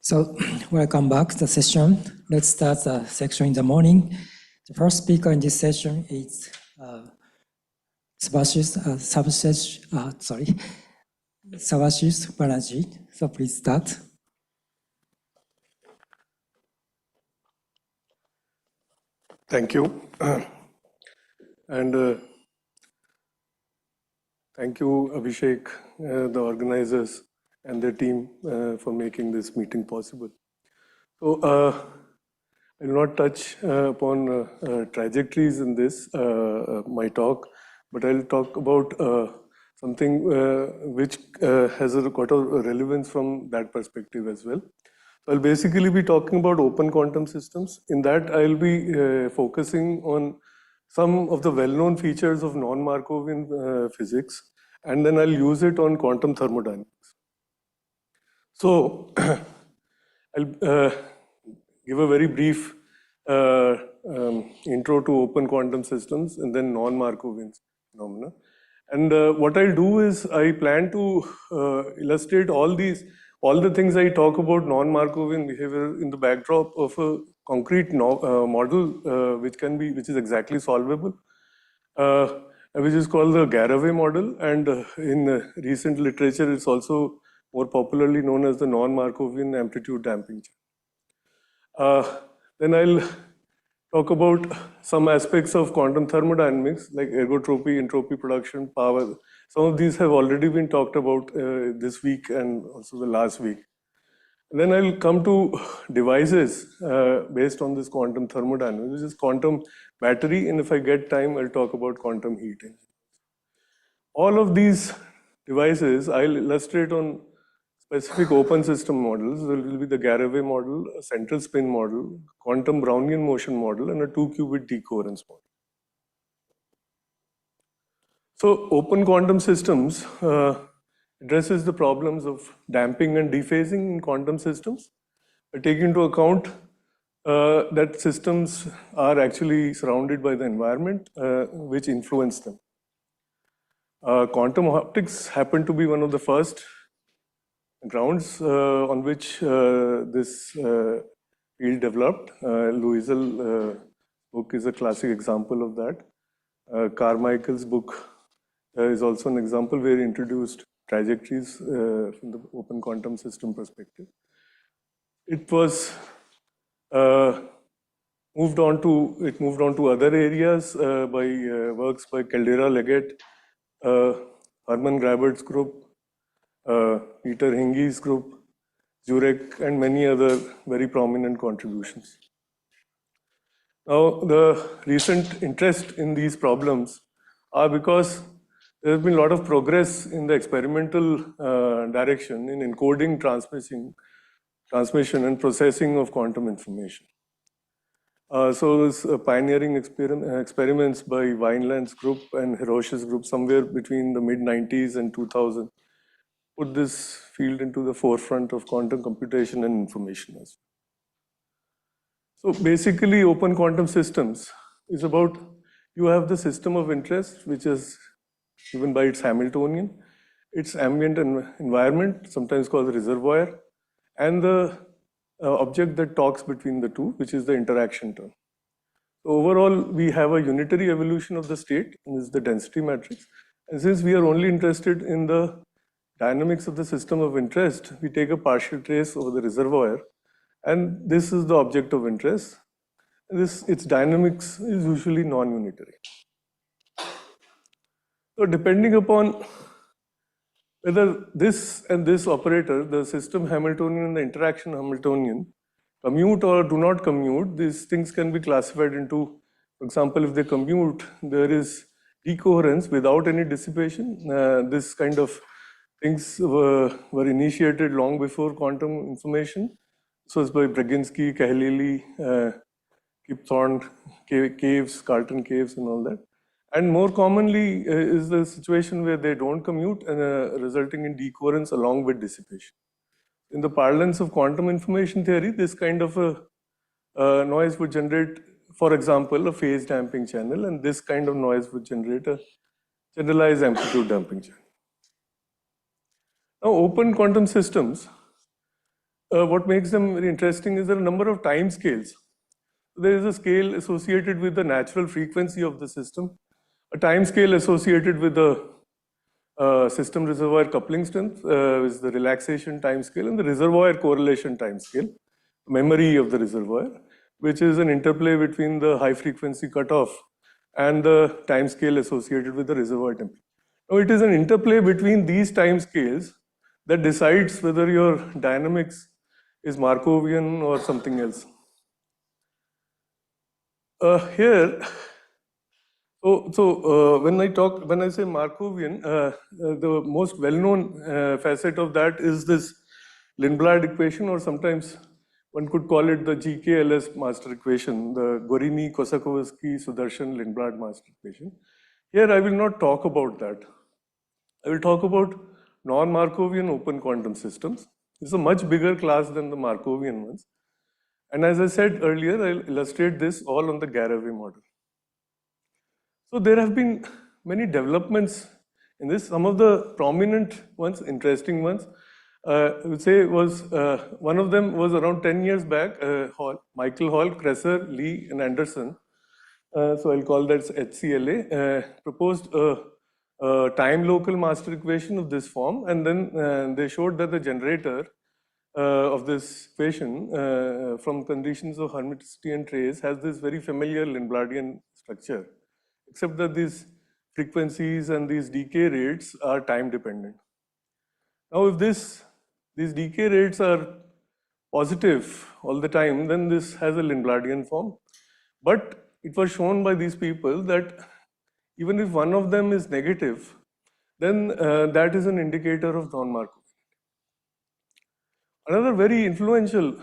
So, welcome back to the session. Let's start the section in the morning. The first speaker in this session is Subhashish Banerjee. So please start. Thank you. And thank you, Abhishek, the organizers, and their team for making this meeting possible. So I will not touch upon trajectories in this, my talk, but I'll talk about something which has got a relevance from that perspective as well. I'll basically be talking about open quantum systems. In that, I'll be focusing on some of the well-known features of non-Markovian physics, and then I'll use it on quantum thermodynamics. So I'll give a very brief intro to open quantum systems and then non-Markovian phenomena. And what I'll do is I plan to illustrate all the things I talk about non-Markovian behavior in the backdrop of a concrete model which is exactly solvable, which is called the Garaway model, and in recent literature it's also more popularly known as the non-Markovian amplitude damping channel. Then I'll talk about some aspects of quantum thermodynamics like ergotropy, entropy production, power. Some of these have already been talked about this week and also the last week. And then I'll come to devices based on this quantum thermodynamics, which is quantum battery, and if I get time, I'll talk about quantum heat engine. All of these devices I'll illustrate on specific open system models. There will be the Garaway model, a central spin model, quantum Brownian motion model, and a 2-qubit decoherence model. So open quantum systems addresses the problems of damping and dephasing in quantum systems, taking into account that systems are actually surrounded by the environment which influence them. Quantum optics happened to be one of the first grounds on which this field developed. Louisel book is a classic example of that. Carmichael's book is also an example where he introduced trajectories from the open quantum system perspective. It was moved on to other areas by works by Caldera Leggett, Herman Grabert's group, Peter Hinge's group, Jurek, and many other very prominent contributions. Now, the recent interest in these problems are because there has been a lot of progress in the experimental direction in encoding, transmission, and processing of quantum information. So this pioneering experiments by Vineland's group and Hiroshi's group somewhere between the mid-90s and 2000 put this field into the forefront of quantum computation and information as well. So basically, open quantum systems is about you have the system of interest, which is given by its Hamiltonian, its ambient environment, sometimes called the reservoir, and the object that talks between the two, which is the interaction term. So overall, we have a unitary evolution of the state, and this is the density matrix. And since we are only interested in the dynamics of the system of interest, we take a partial trace over the reservoir, and this is the object of interest. Its dynamics is usually non-unitary. So depending upon whether this and this operator, the system Hamiltonian and the interaction Hamiltonian, commute or do not commute, these things can be classified into, for example, if they commute, there is decoherence without any dissipation. This kind of things were initiated long before quantum information. So it's by Brzezinski, Kahlili, Kipthorne caves, Carlton caves, and all that. And more commonly is the situation where they don't commute, and resulting in decoherence along with dissipation. In the parlance of quantum information theory, this kind of a noise would generate, for example, a phase damping channel, and this kind of noise would generate a generalized amplitude damping channel. Now, open quantum systems what makes them very interesting is there are a number of time scales. There is a scale associated with the natural frequency of the system, a time scale associated with the system reservoir coupling strength is the relaxation time scale, and the reservoir correlation time scale, memory of the reservoir, which is an interplay between the high frequency cutoff and the time scale associated with the reservoir temperature. Now it is an interplay between these time scales that decides whether your dynamics is Markovian or something else. Here, when I say Markovian, the most well-known facet of that is this Lindblad equation, or sometimes one could call it the GKLS master equation, the Gorini-Kosakovsky-Sudarshan-Lindblad master equation. Here I will not talk about that. I will talk about non-Markovian open quantum systems. It's a much bigger class than the Markovian ones. And as I said earlier, I'll illustrate this all on the Garavay model. So there have been many developments in this. Some of the prominent ones, interesting ones, I would say was, one of them was around 10 years back, Michael Hall, Kresser, Lee, and Anderson. So I'll call that HCLA, proposed a time local master equation of this form, and then they showed that the generator of this equation from conditions of hermiticity and trace has this very familiar Lindbladian structure, except that these frequencies and these decay rates are time dependent. Now if these decay rates are positive all the time, then this has a Lindbladian form. But it was shown by these people that even if one of them is negative, then that is an indicator of non-Markovian. Another very influential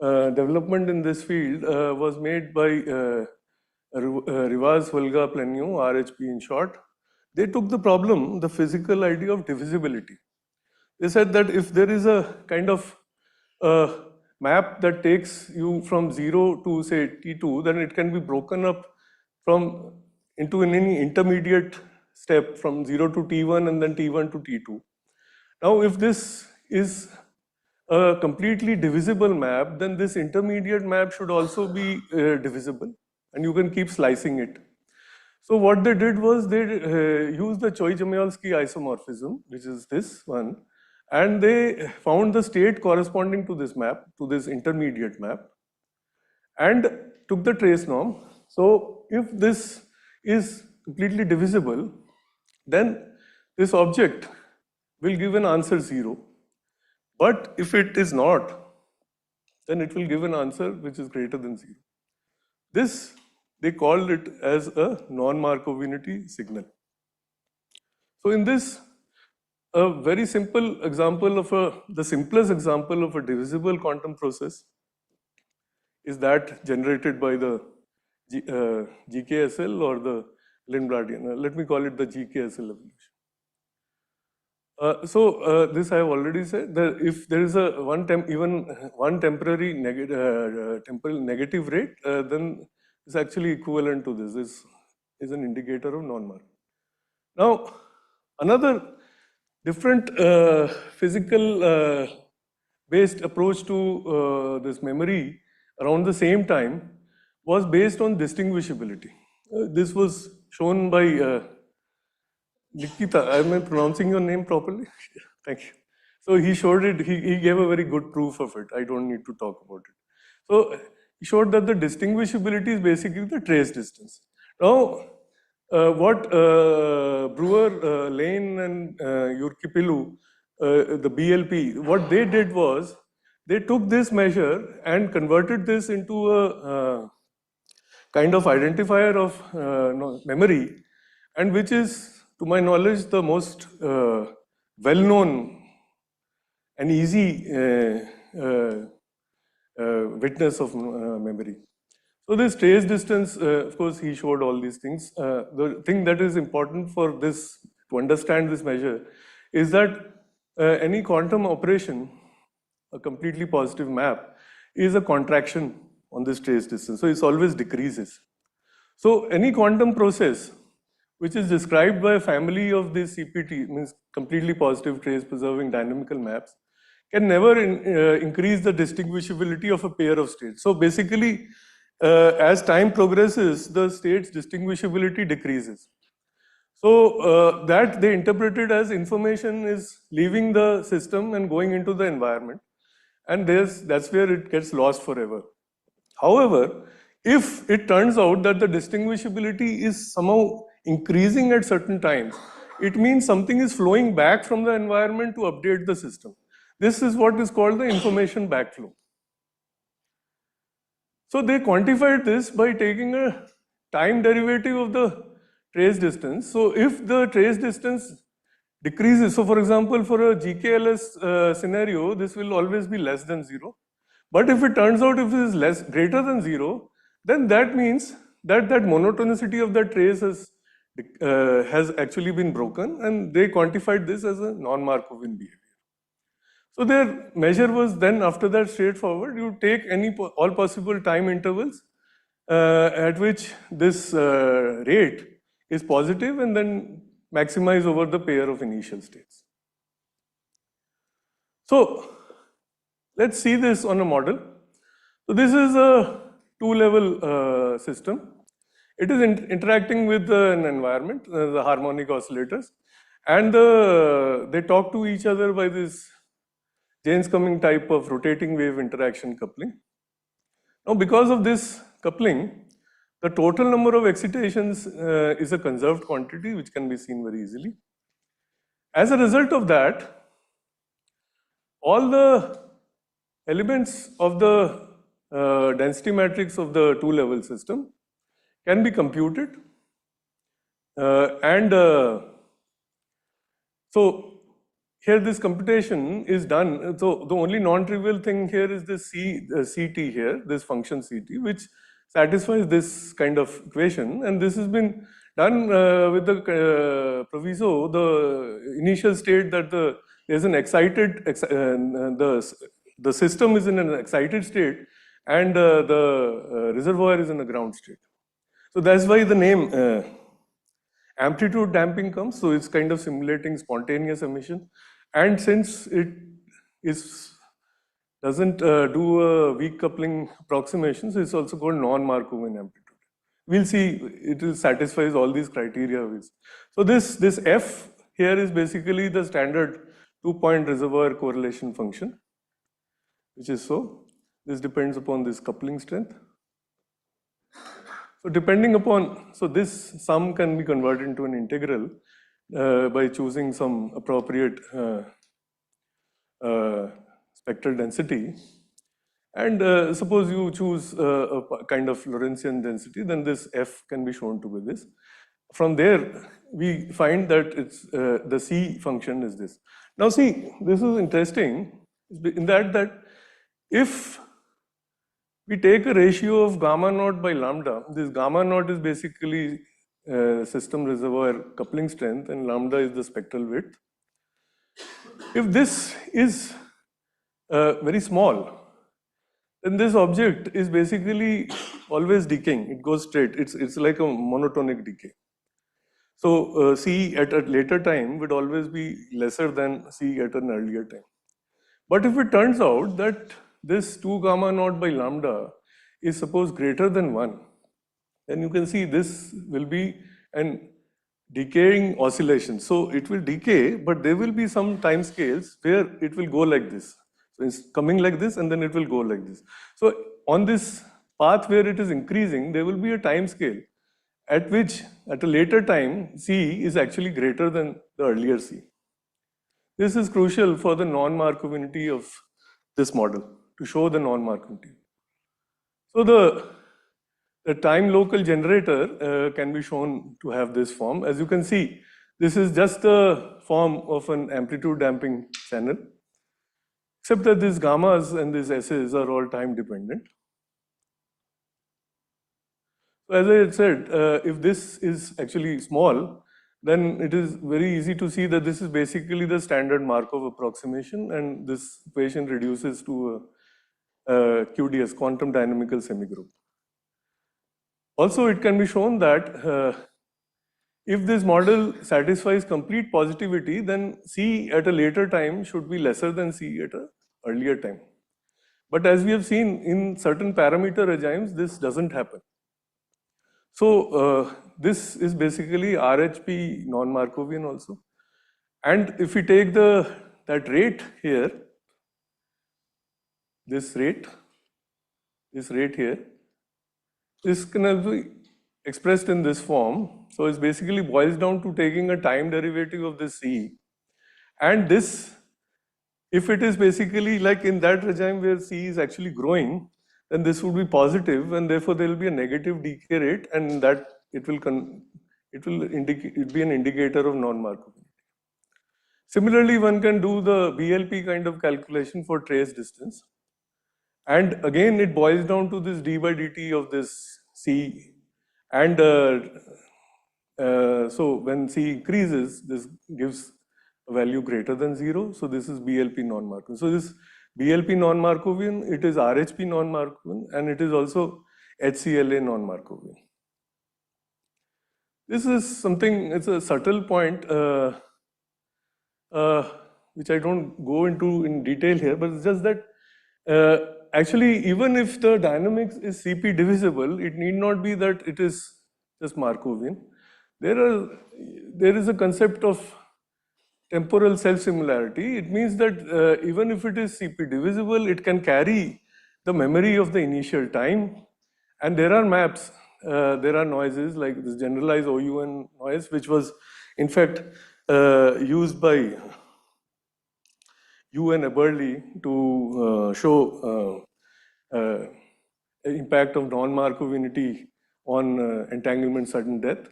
development in this field was made by Rivas, Volga, Plenio, RHP in short. They took the problem, the physical idea of divisibility. They said that if there is a kind of map that takes you from 0 to say T2, then it can be broken up into any intermediate step from 0 to T1 and then T1 to T2. Now if this is a completely divisible map, then this intermediate map should also be divisible, and you can keep slicing it. So what they did was they used the Choi-Chomyalski isomorphism, which is this one, and they found the state corresponding to this map, to this intermediate map, and took the trace norm. So if this is completely divisible, then this object will give an answer 0. But if it is not, then it will give an answer which is greater than 0. This, they called it as a non-Markovinity signal. So in this, a very simple example of the simplest example of a divisible quantum process is that generated by the GKSL or the Lindbladian. Let me call it the GKSL evolution. This I have already said that if there is even one temporary negative rate, then it's actually equivalent to this. This is an indicator of non-Mark. Now, another different physical based approach to this memory around the same time was based on distinguishability. This was shown by Nikita. Am I pronouncing your name properly? Thank you. So he showed it, he gave a very good proof of it. I don't need to talk about it. So he showed that the distinguishability is basically the trace distance. Now, what Brewer, Lane and Yurkipilu, the BLP, what they did was, they took this measure and converted this into a kind of identifier of memory, and which is, to my knowledge, the most well-known and easy witness of memory. So this trace distance, of course, he showed all these things. The thing that is important for this, to understand this measure, is that any quantum operation, a completely positive map, is a contraction on this trace distance. So it always decreases. So any quantum process which is described by a family of these CPT, means completely positive trace preserving dynamical maps, can never increase the distinguishability of a pair of states. So basically, as time progresses, the state's distinguishability decreases. So that they interpreted as information is leaving the system and going into the environment. And that's where it gets lost forever. However, if it turns out that the distinguishability is somehow increasing at certain times, it means something is flowing back from the environment to update the system. This is what is called the information backflow. So they quantified this by taking a time derivative of the trace distance. So if the trace distance decreases, so for example, for a GKLS scenario, this will always be less than 0. But if it turns out if it is greater than 0, then that means that monotonicity of that trace has actually been broken, and they quantified this as a non-Markovian behavior. So their measure was then after that straightforward. You take all possible time intervals at which this rate is positive and then maximize over the pair of initial states. So let's see this on a model. So this is a two-level system. It is interacting with an environment, the harmonic oscillators, and they talk to each other by this Jaynes-Cumming type of rotating wave interaction coupling. Now, because of this coupling, the total number of excitations is a conserved quantity, which can be seen very easily. As a result of that, all the elements of the density matrix of the two-level system can be computed. So here this computation is done. So the only non-trivial thing here is this CT here, this function CT, which satisfies this kind of equation. And this has been done with the proviso, the initial state that there's an excited, the system is in an excited state and the reservoir is in a ground state. So that's why the name amplitude damping comes. So it's kind of simulating spontaneous emission. And since it doesn't do a weak coupling approximation, so it's also called non-Markovian amplitude. We'll see it satisfies all these criteria. So this F here is basically the standard two-point reservoir correlation function, which is so. This depends upon this coupling strength. So depending upon, so this sum can be converted into an integral by choosing some appropriate spectral density. And suppose you choose a kind of Lorentzian density, then this F can be shown to be this. From there, we find that it's the C function is this. Now see, this is interesting in that if we take a ratio of gamma naught by lambda, this gamma naught is basically system reservoir coupling strength and lambda is the spectral width. If this is very small, then this object is basically always decaying. It goes straight. It's like a monotonic decay. So C at a later time would always be lesser than C at an earlier time. But if it turns out that this 2 gamma naught by lambda is suppose greater than 1, then you can see this will be an decaying oscillation. So it will decay, but there will be some time scales where it will go like this. So it's coming like this and then it will go like this. So on this path where it is increasing, there will be a time scale at which at a later time C is actually greater than the earlier C. This is crucial for the non-Markovianity of this model, to show the non-Markovianity. So the time local generator can be shown to have this form. As you can see, this is just the form of an amplitude damping channel, except that these gammas and these S's are all time dependent. So as I had said, if this is actually small, then it is very easy to see that this is basically the standard Markov approximation, and this equation reduces to a QDS, quantum dynamical semigroup. Also, it can be shown that if this model satisfies complete positivity, then C at a later time should be lesser than C at a earlier time. But as we have seen in certain parameter regimes, this doesn't happen. So this is basically RHP non-Markovian also. And if we take that rate here, this rate here, this can be expressed in this form. So it basically boils down to taking a time derivative of this C. And this, if it is basically like in that regime where C is actually growing, then this would be positive, and therefore there will be a negative decay rate, and that it will be an indicator of non-Markovian. Similarly, one can do the BLP kind of calculation for trace distance. And again, it boils down to this d by dt of this C. And so when C increases, this gives a value greater than 0. So this is BLP non-Markovian. So this BLP non-Markovian, it is RHP non-Markovian, and it is also HCLA non-Markovian. This is something, it's a subtle point, which I don't go into in detail here, but it's just that actually, even if the dynamics is CP divisible, it need not be that it is just Markovian. There is a concept of temporal self-similarity. It means that even if it is CP divisible, it can carry the memory of the initial time. And there are maps, there are noises like this generalized OUN noise, which was in fact used by UN Eberle to show impact of non-Markovianity on entanglement sudden death.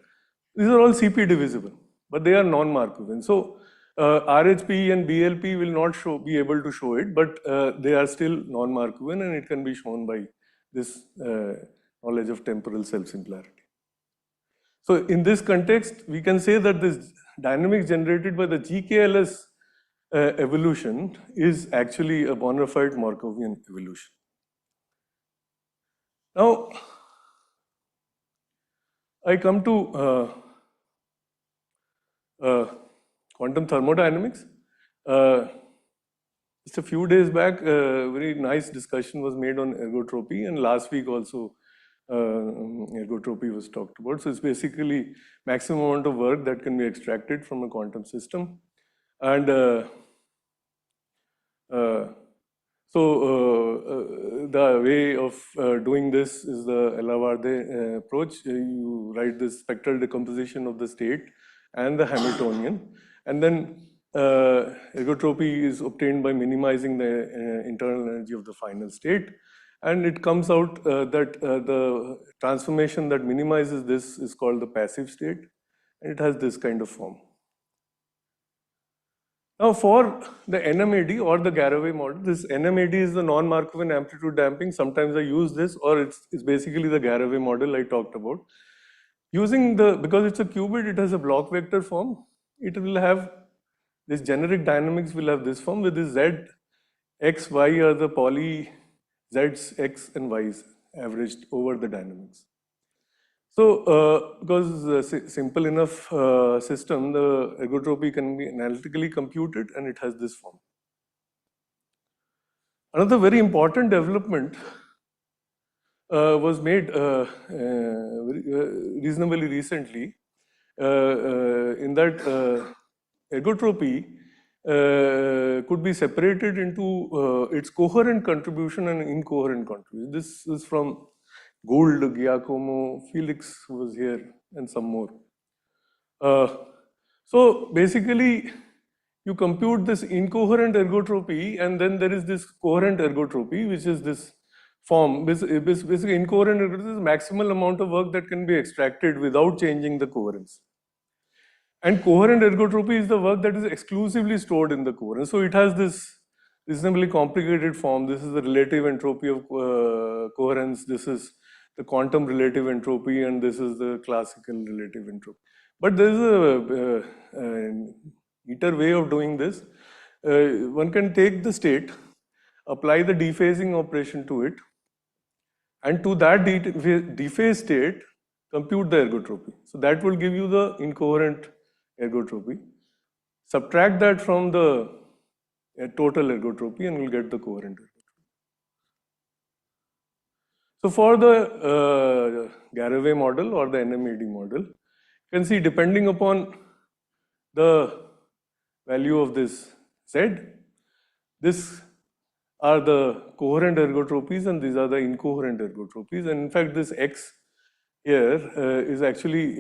These are all CP divisible, but they are non-Markovian. So RHP and BLP will not be able to show it, but they are still non-Markovian, and it can be shown by this knowledge of temporal self-similarity. So in this context, we can say that this dynamics generated by the GKLS evolution is actually a bona fide Markovian evolution. Now, I come to quantum thermodynamics. Just a few days back, a very nice discussion was made on ergotropy, and last week also ergotropy was talked about. So it's basically maximum amount of work that can be extracted from a quantum system. And the way of doing this is the Elavarde approach. You write the spectral decomposition of the state and the Hamiltonian, and then ergotropy is obtained by minimizing the internal energy of the final state. And it comes out that the transformation that minimizes this is called the passive state, and it has this kind of form. Now, for the NMAD or the Garaway model, this NMAD is the non-Markovian amplitude damping. Sometimes I use this, or it's basically the Garaway model I talked about. Using because it's a qubit, it has a block vector form. It will have this generic dynamics will have this form with this Z, X, Y are the poly Z's, X, and Y's averaged over the dynamics. So, because it's a simple enough system, the ergotropy can be analytically computed, and it has this form. Another very important development was made reasonably recently, in that ergotropy could be separated into its coherent contribution and incoherent contribution. This is from Gould, Giacomo, Felix was here, and some more. So basically, you compute this incoherent ergotropy, and then there is this coherent ergotropy, which is this form. Basically, incoherent ergotropy is the maximal amount of work that can be extracted without changing the coherence. And coherent ergotropy is the work that is exclusively stored in the coherence. So it has this reasonably complicated form. This is the relative entropy of coherence. This is the quantum relative entropy, and this is the classical relative entropy. But there is a neater way of doing this. One can take the state, apply the dephasing operation to it, and to that dephased state, compute the ergotropy. So that will give you the incoherent ergotropy. Subtract that from the total ergotropy, and we'll get the coherent ergotropy. So for the Garaway model or the NMED model, you can see depending upon the value of this Z, this are the coherent ergotropies and these are the incoherent ergotropies. And in fact, this X here is actually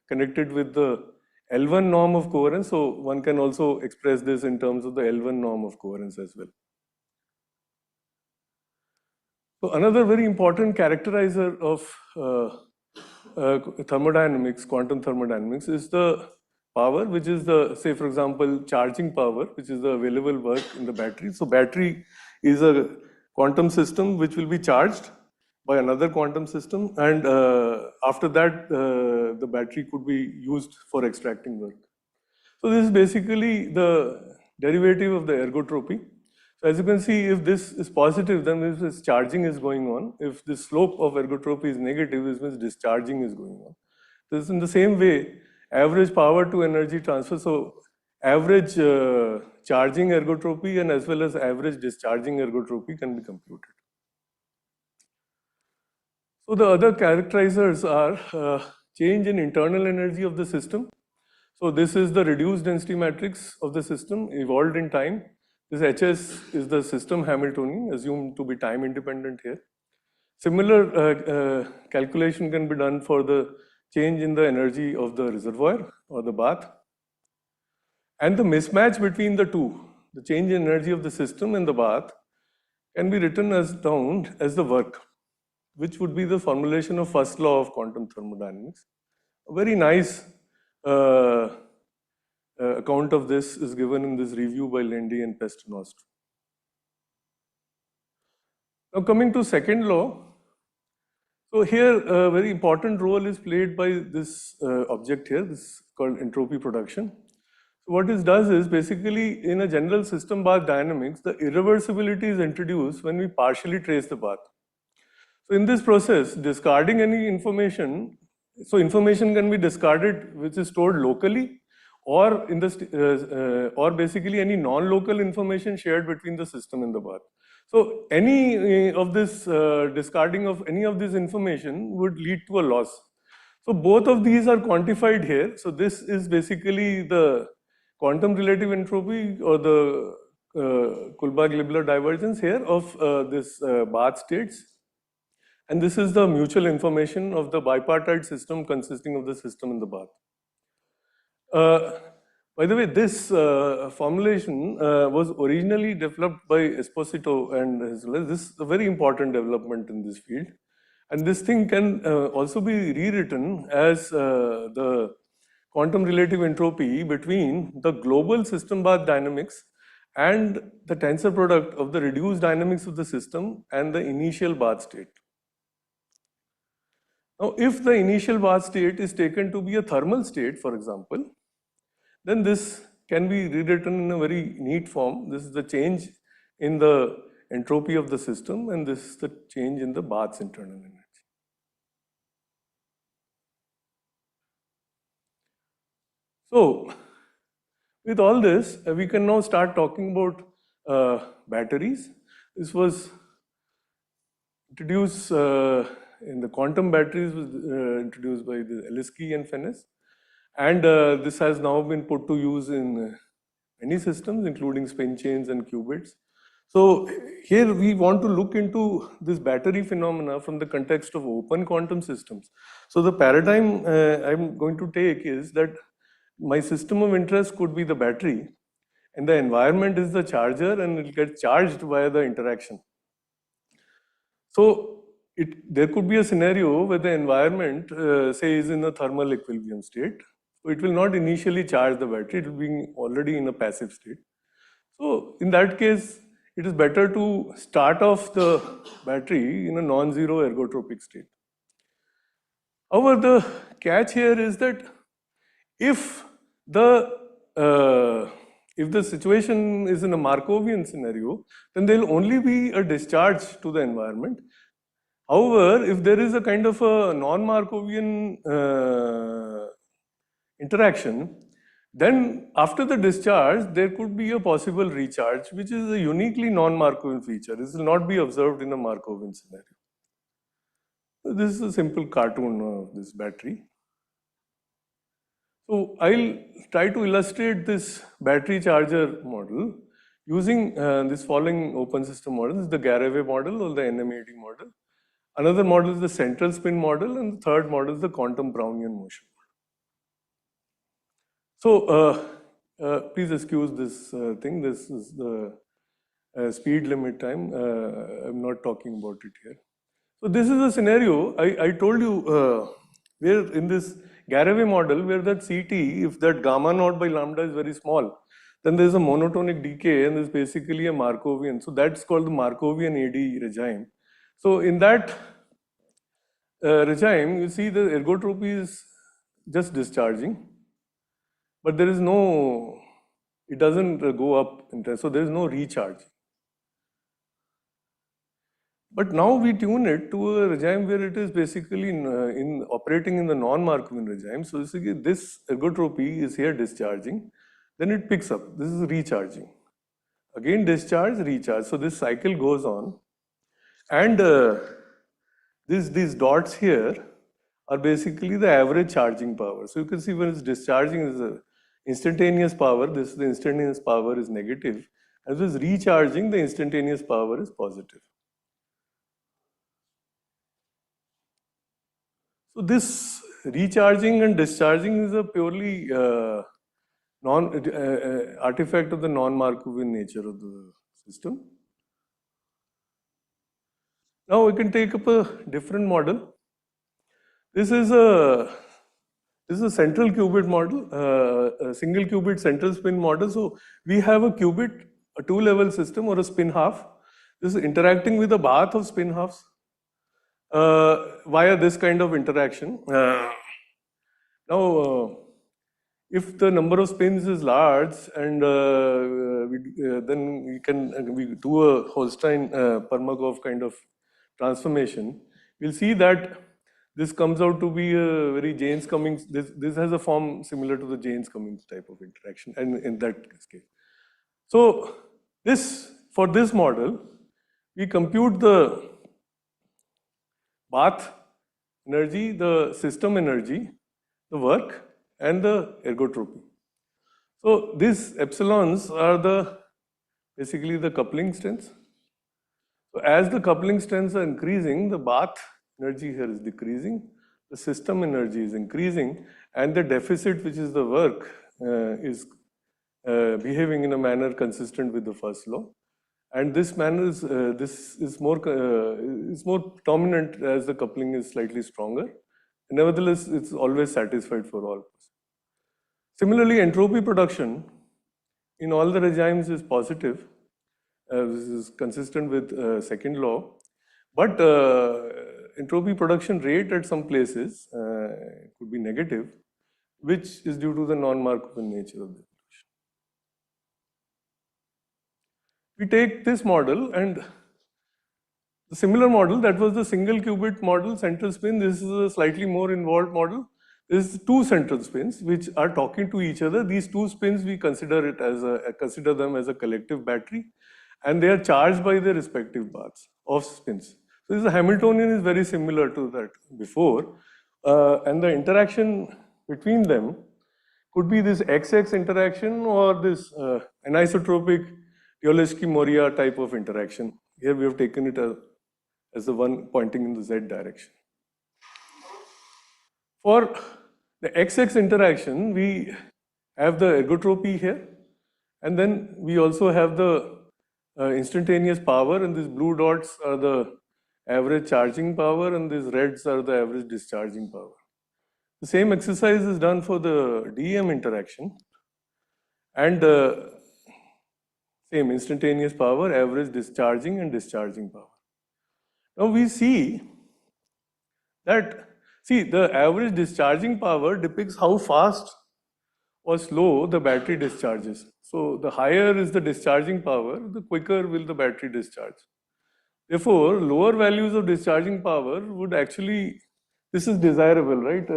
connected with the L1 norm of coherence. So one can also express this in terms of the L1 norm of coherence as well. So another very important characterizer of thermodynamics, quantum thermodynamics, is the power, which is the, say for example, charging power, which is the available work in the battery. So battery is a quantum system which will be charged by another quantum system, and after that the battery could be used for extracting work. So this is basically the derivative of the ergotropy. So as you can see, if this is positive, then this charging is going on. If the slope of ergotropy is negative, this means discharging is going on. This is in the same way, average power to energy transfer. So average charging ergotropy and as well as average discharging ergotropy can be computed. So the other characterizers are change in internal energy of the system. So this is the reduced density matrix of the system evolved in time. This HS is the system Hamiltonian, assumed to be time independent here. Similar calculation can be done for the change in the energy of the reservoir or the bath. And the mismatch between the two, the change in energy of the system and the bath, can be written as down as the work, which would be the formulation of first law of quantum thermodynamics. A very nice account of this is given in this review by Lendy and Pestonost. Now coming to second law, so here a very important role is played by this object here, this is called entropy production. So what this does is basically in a general system bath dynamics, the irreversibility is introduced when we partially trace the bath. So in this process, discarding any information, so information can be discarded which is stored locally, or in the or basically any non-local information shared between the system and the bath. So any of this discarding of any of this information would lead to a loss. So both of these are quantified here. So this is basically the quantum relative entropy or the Kullback-Leibler divergence here of this bath states. And this is the mutual information of the bipartite system consisting of the system and the bath. By the way, this formulation was originally developed by Esposito and his. This is a very important development in this field. And this thing can also be rewritten as the quantum relative entropy between the global system bath dynamics and the tensor product of the reduced dynamics of the system and the initial bath state. Now, if the initial bath state is taken to be a thermal state, for example, then this can be rewritten in a very neat form. This is the change in the entropy of the system, and this is the change in the bath's internal energy. So, with all this, we can now start talking about batteries. This was introduced in the quantum batteries, was introduced by the Alinsky and Fennes. And this has now been put to use in many systems, including spin chains and qubits. So here we want to look into this battery phenomena from the context of open quantum systems. So the paradigm I'm going to take is that my system of interest could be the battery, and the environment is the charger, and it will get charged via the interaction. So there could be a scenario where the environment, say, is in a thermal equilibrium state. So it will not initially charge the battery, it will be already in a passive state. So in that case, it is better to start off the battery in a non-zero ergotropic state. However, the catch here is that if the situation is in a Markovian scenario, then there will only be a discharge to the environment. However, if there is a kind of a non-Markovian interaction, Then after the discharge, there could be a possible recharge, which is a uniquely non-Markovian feature. This will not be observed in a Markovian scenario. So this is a simple cartoon of this battery. So I'll try to illustrate this battery charger model using this following open system model. This is the Garavay model or the NMAD model. Another model is the central spin model, and the third model is the quantum Brownian motion model. So please excuse this thing. This is the speed limit time. I'm not talking about it here. So this is a scenario I told you where in this Garavay model where that CT, if that gamma naught by lambda is very small, then there's a monotonic decay and there's basically a Markovian. So that's called the Markovian AD regime. So in that regime, you see the ergotropy is just discharging, but there is no, it doesn't go up, so there is no recharge. But now we tune it to a regime where it is basically in operating in the non-Markovian regime. So this ergotropy is here discharging, then it picks up. This is recharging. Again discharge, recharge. So this cycle goes on. And these dots here are basically the average charging power. So you can see when it's discharging, is a instantaneous power. This the instantaneous power is negative. As it's recharging, the instantaneous power is positive. So this recharging and discharging is a purely artifact of the non-Markovian nature of the system. Now we can take up a different model. This is a central qubit model, a single qubit central spin model. So we have a qubit, a two-level system or a spin half. This is interacting with a bath of spin halves via this kind of interaction. Now, if the number of spins is large, and then we do a Holstein-Permakov kind of transformation, we'll see that this comes out to be a very Jaynes-Cummings. This has a form similar to the Jaynes-Cummings type of interaction, and in that case. So for this model, we compute the bath energy, the system energy, the work, and the ergotropy. So these epsilons are basically the coupling strengths. So as the coupling strengths are increasing, the bath energy here is decreasing, the system energy is increasing, and the deficit, which is the work, is behaving in a manner consistent with the first law. And this manner is more dominant as the coupling is slightly stronger. Nevertheless, it's always satisfied for all. Similarly, entropy production in all the regimes is positive. This is consistent with second law. But entropy production rate at some places could be negative, which is due to the non-Markovian nature of the equation. We take this model and the similar model, that was the single qubit model, central spin. This is a slightly more involved model. This is two central spins which are talking to each other. These two spins, we consider them as a collective battery, and they are charged by their respective paths of spins. So this Hamiltonian is very similar to that before, and the interaction between them could be this XX interaction or this anisotropic Biolevsky-Moria type of interaction. Here we have taken it as the one pointing in the Z direction. For the XX interaction, we have the ergotropy here, and then we also have the instantaneous power, and these blue dots are the average charging power, and these reds are the average discharging power. The same exercise is done for the DEM interaction, and same instantaneous power, average discharging and discharging power. Now we see that, the average discharging power depicts how fast or slow the battery discharges. So the higher is the discharging power, the quicker will the battery discharge. Therefore, lower values of discharging power would actually this is desirable, right?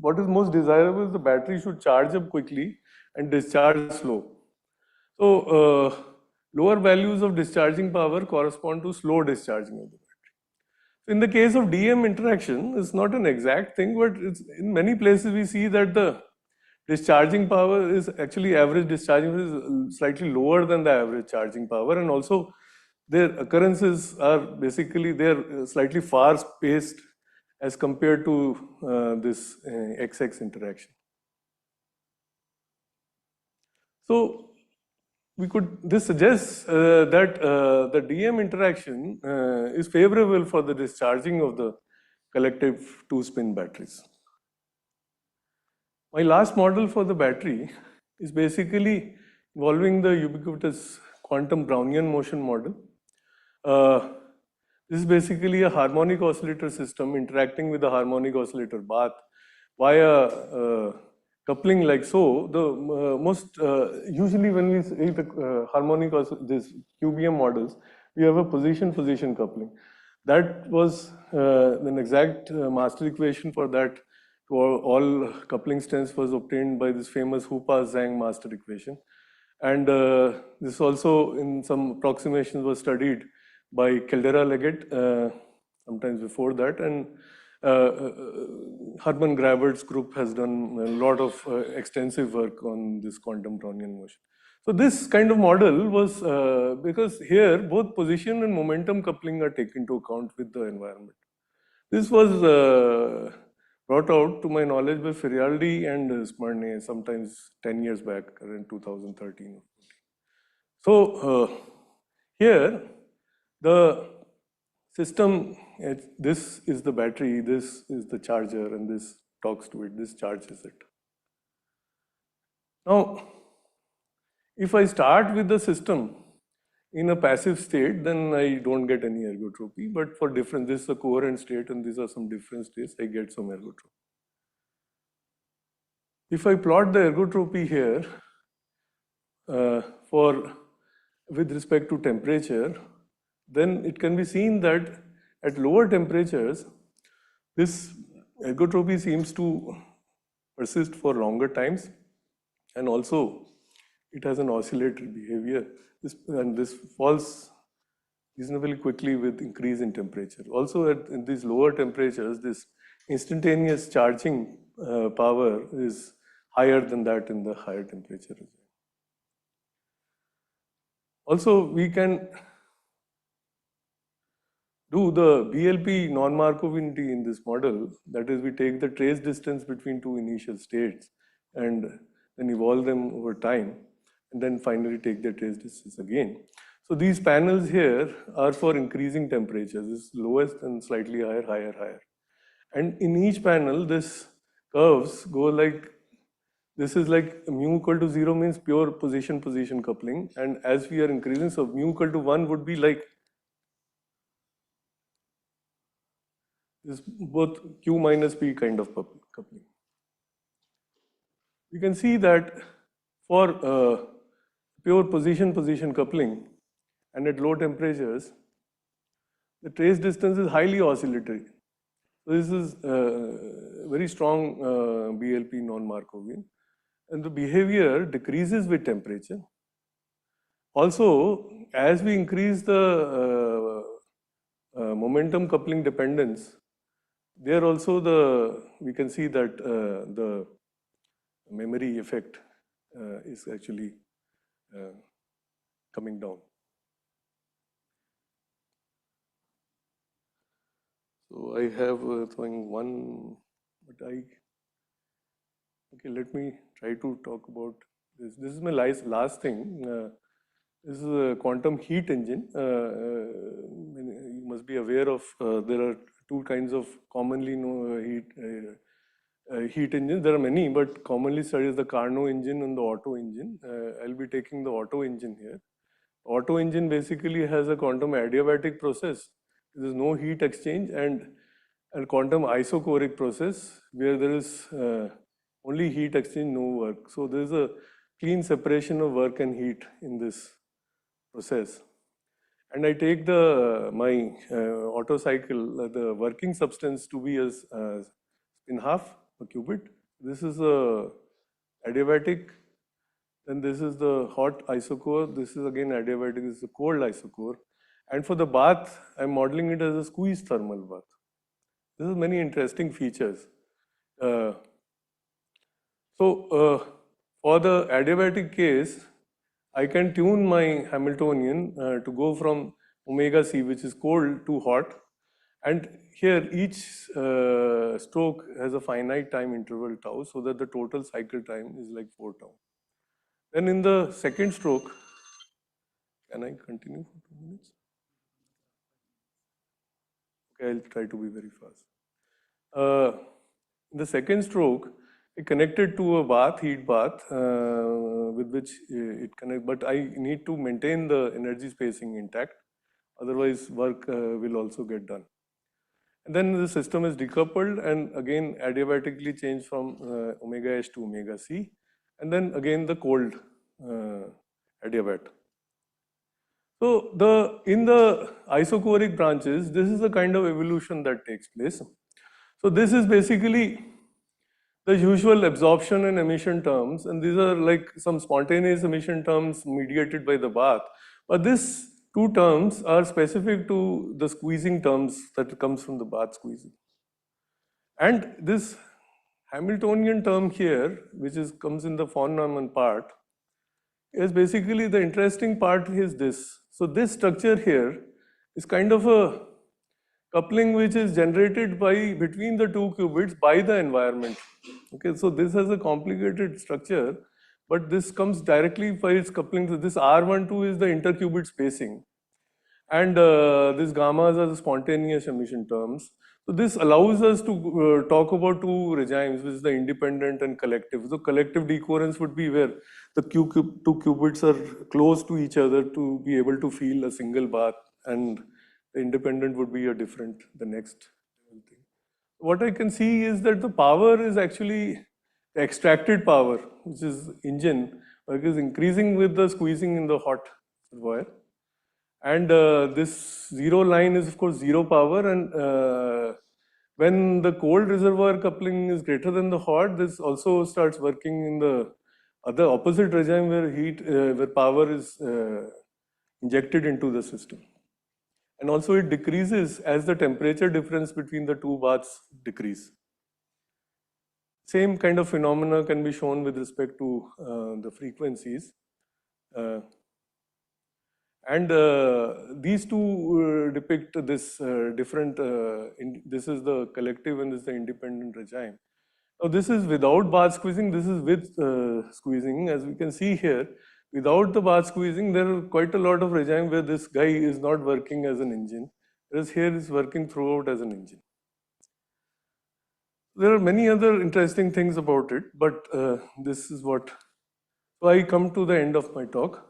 What is most desirable is the battery should charge up quickly and discharge slow. So lower values of discharging power correspond to slow discharging of the battery. In the case of DM interaction, it's not an exact thing, but it's, in many places we see that the discharging power is actually average discharging is slightly lower than the average charging power, and also their occurrences are basically they're slightly far spaced as compared to this XX interaction. So this suggests that the DM interaction is favorable for the discharging of the collective two-spin batteries. My last model for the battery is basically involving the ubiquitous quantum Brownian motion model. This is basically a harmonic oscillator system interacting with the harmonic oscillator bath via coupling like so. The usually when we say the harmonic this QBM models, we have a position-position coupling. That was an exact master equation for that to all coupling strengths was obtained by this famous Hoopa-Zhang master equation. And this also in some approximations was studied by Caldera-Leggett sometimes before that, and Hermann Grabert's group has done a lot of extensive work on this quantum Brownian motion. So this kind of model was, because here both position and momentum coupling are taken into account with the environment. This was brought out to my knowledge by Ferialdi and Smarne sometimes 10 years back, in 2013. So here the system, this is the battery, this is the charger, and this talks to it, this charges it. Now, if I start with the system in a passive state, then I don't get any ergotropy, but for different, this is a coherent state and these are some different states, I get some ergotropy. If I plot the ergotropy here with respect to temperature, then it can be seen that at lower temperatures, this ergotropy seems to persist for longer times, and also it has an oscillatory behavior, and this falls reasonably quickly with increase in temperature. Also in these lower temperatures, this instantaneous charging power is higher than that in the higher temperature. Also, we can do the BLP non-Markovianity in this model. That is, we take the trace distance between two initial states and then evolve them over time, and then finally take the trace distance again. So these panels here are for increasing temperatures. This is lowest and slightly higher, higher, higher. And in each panel, this curves go like, this is like mu equal to 0 means pure position-position coupling. And as we are increasing, so mu equal to 1 would be like this both Q minus P kind of coupling. You can see that for pure position-position coupling and at low temperatures, the trace distance is highly oscillatory. So this is very strong BLP non-Markovian, and the behavior decreases with temperature. Also, as we increase the momentum coupling dependence, there also we can see that the memory effect is actually coming down. So I have throwing one, but okay, let me try to talk about this. This is my last thing. This is a quantum heat engine. You must be aware of, there are two kinds of commonly known heat engines. There are many, but commonly studied is the Carnot engine and the Otto engine. I'll be taking the Otto engine here. Otto engine basically has a quantum adiabatic process. There is no heat exchange, and a quantum isochoric process where there is only heat exchange, no work. So there is a clean separation of work and heat in this process. and I take my Otto cycle, the working substance, to be as spin half a qubit. This is a adiabatic. Then this is the hot isochore. This is again adiabatic. This is a cold isochore. And for the bath, I'm modeling it as a squeezed thermal bath. This is many interesting features. For the adiabatic case, I can tune my Hamiltonian to go from omega c, which is cold, to hot. And here each stroke has a finite time interval tau, so that the total cycle time is like 4 tau. Then in the second stroke, can I continue for 2 minutes? Okay, I'll try to be very fast. In the second stroke, it connected to a bath, heat bath, with which it connects, but I need to maintain the energy spacing intact. Otherwise, work will also get done. And then the system is decoupled and again adiabatically changed from omega h to omega c. And then again the cold adiabat. So in the isochoric branches, this is the kind of evolution that takes place. So this is basically the usual absorption and emission terms, and these are like some spontaneous emission terms mediated by the bath. But these two terms are specific to the squeezing terms that comes from the bath squeezing. And this Hamiltonian term here, which comes in the von Neumann part, is basically the interesting part is this. So this structure here is kind of a coupling which is generated between the two qubits by the environment. Okay, so this has a complicated structure, but this comes directly by its coupling. So this R12 is the interqubit spacing, and these gammas are the spontaneous emission terms. So this allows us to talk about two regimes, which is the independent and collective. So collective decoherence would be where the two qubits are close to each other to be able to feel a single bath, and the independent would be the next thing. What I can see is that the power is actually the extracted power, which is engine, is increasing with the squeezing in the hot reservoir. And this zero line is of course zero power, and when the cold reservoir coupling is greater than the hot, this also starts working in the other opposite regime where power is injected into the system. And also it decreases as the temperature difference between the two baths decrease. Same kind of phenomena can be shown with respect to the frequencies. And these two depict this different, this is the collective and this is the independent regime. Now this is without bath squeezing, this is with squeezing. As we can see here, without the bath squeezing, there are quite a lot of regime where this guy is not working as an engine, whereas here is working throughout as an engine. There are many other interesting things about it, but this is what. So I come to the end of my talk.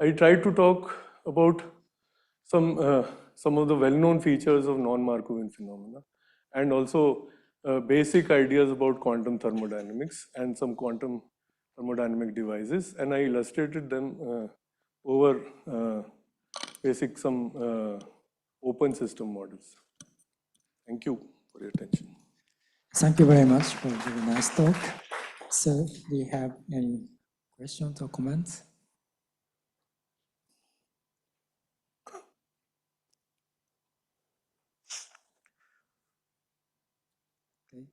I try to talk about some of the well-known features of non-Markovian phenomena, and also basic ideas about quantum thermodynamics and some quantum thermodynamic devices, and I illustrated them over some open system models. Thank you for your attention. Thank you very much for the nice talk. So do you have any questions or comments? Okay.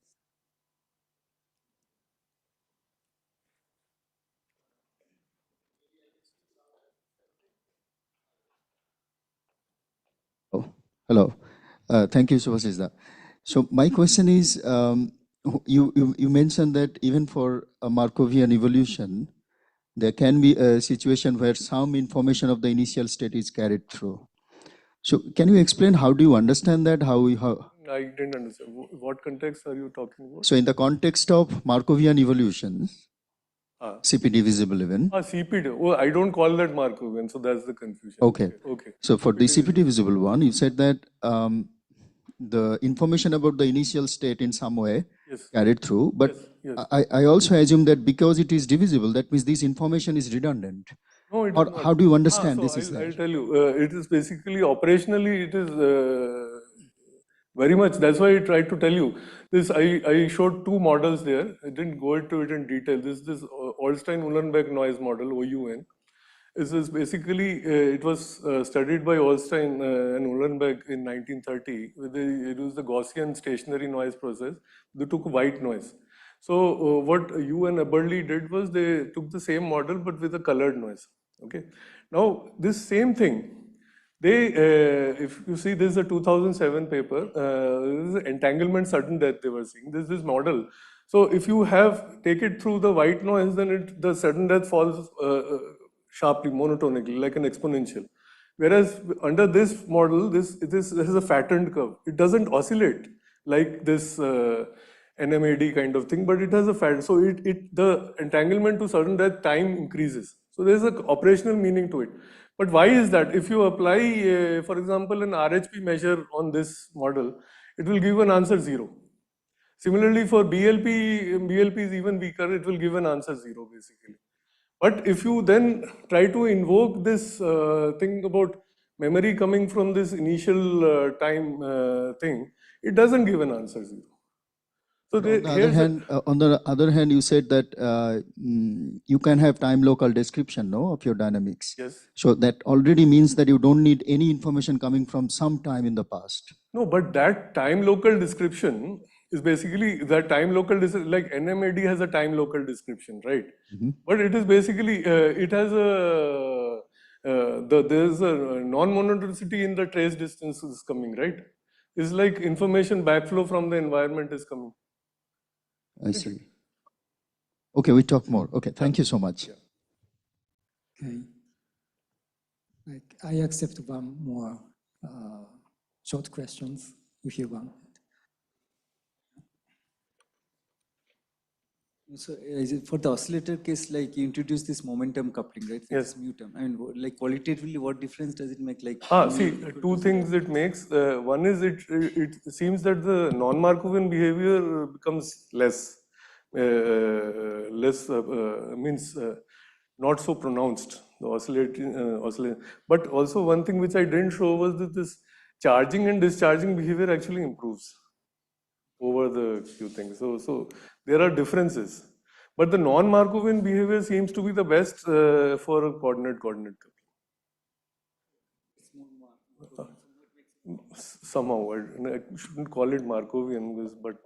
Oh, hello. Thank you, Subhashish. So my question is, you mentioned that even for a Markovian evolution, there can be a situation where some information of the initial state is carried through. So can you explain how do you understand that? How? I didn't understand. What context are you talking about? So in the context of Markovian evolution, CP divisible even. CP. Oh, I don't call that Markovian, so that's the confusion. Okay. Okay. So for the CP divisible one, you said that the information about the initial state in some way carried through, but yes. I also assume that because it is divisible, that means this information is redundant. No, it Or is not. how do you understand So this is I'll there? tell you. It is basically operationally, it is very much. That's why I tried to tell you. I showed two models there. I didn't go into it in detail. This Ornstein-Uhlenbeck noise model, OUN. This is basically, it was studied by Ornstein and Uhlenbeck in 1930. It was the Gaussian stationary noise process. They took white noise. So what you and Eberle did was they took the same model but with a colored noise. Okay. Now this same thing, if you see, this is a 2007 paper. This is entanglement sudden death they were seeing. This model. So if you take it through the white noise, then the sudden death falls sharply, monotonically, like an exponential. Whereas under this model, this is a flattened curve. It doesn't oscillate like this NMAD kind of thing, but it has a fat. So the entanglement to sudden death time increases. So there's an operational meaning to it. But why is that? If you apply, for example, an RHP measure on this model, it will give an answer 0. Similarly, for BLP is even weaker. It will give an answer 0 basically. But if you then try to invoke this thing about memory coming from this initial time thing, it doesn't give an answer 0. So On the other hand, you said that you can have time local description, no, of your dynamics. Yes. So that already means that you don't need any information coming from some time in the past. No, but that time local description is basically that time local like NMAD has a time local description, right? But it is basically it has there's a non-monotonicity in the trace distance is coming, right? It's like information backflow from the environment is coming. I see. Okay, we talk more. Okay, thank you so much. Okay. I accept one more short questions if you want. So is it for the oscillator case, like you introduce this momentum coupling, right? Yes. This mu term. I mean, like qualitatively, what difference does it make? Like, see, two things it makes. One is it seems that the non-Markovian behavior becomes less, means not so pronounced. The oscillating. But also one thing which I didn't show was that this charging and discharging behavior actually improves over the few things. So there are differences. But the non-Markovian behavior seems to be the best for a coordinate coupling. Somehow, I shouldn't call it Markovian, but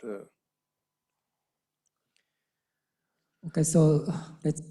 Okay, so let's